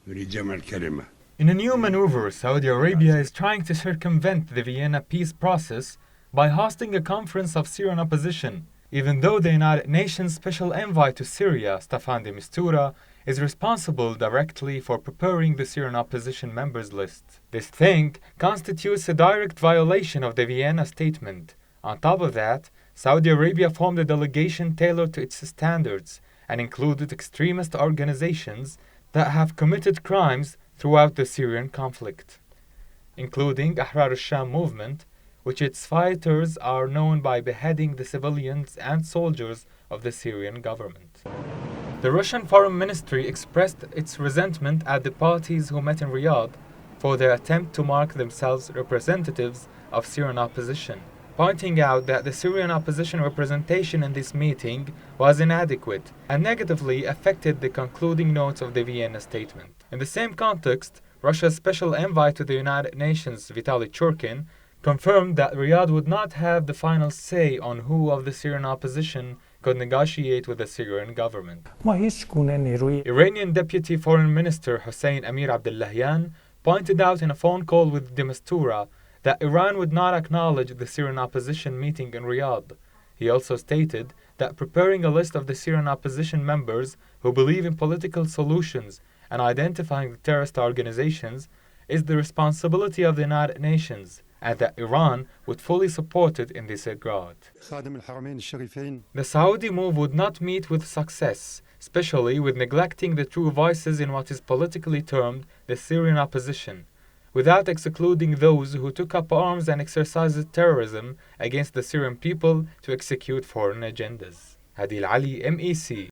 لجمع الكلمة. In a new maneuver, Saudi Arabia is trying to circumvent the Vienna peace process by hosting a conference of Syrian opposition, even though the United Nations Special Envoy to Syria, Staffan de Mistura, is responsible directly for preparing the Syrian opposition members list. This thing constitutes a direct violation of the Vienna statement. On top of that, Saudi Arabia formed a delegation tailored to its standards and included extremist organizations that have committed crimes throughout the Syrian conflict, including Ahrar al-Sham movement, which its fighters are known by beheading the civilians and soldiers of the Syrian government. The Russian Foreign Ministry expressed its resentment at the parties who met in Riyadh for their attempt to mark themselves representatives of Syrian opposition, pointing out that the Syrian opposition representation in this meeting was inadequate and negatively affected the concluding notes of the Vienna statement. In the same context, Russia's special envoy to the United Nations, Vitaly Churkin, confirmed that Riyadh would not have the final say on who of the Syrian opposition could negotiate with the Syrian government. Iranian Deputy Foreign Minister Hossein Amir Abdullahian pointed out in a phone call with de Mistura that Iran would not acknowledge the Syrian opposition meeting in Riyadh. He also stated that preparing a list of the Syrian opposition members who believe in political solutions and identifying the terrorist organizations is the responsibility of the United Nations, and that Iran would fully support it in this regard. The Saudi move would not meet with success, especially with neglecting the true voices in what is politically termed the Syrian opposition, without excluding those who took up arms and exercised terrorism against the Syrian people to execute foreign agendas. Adil Ali, MEC.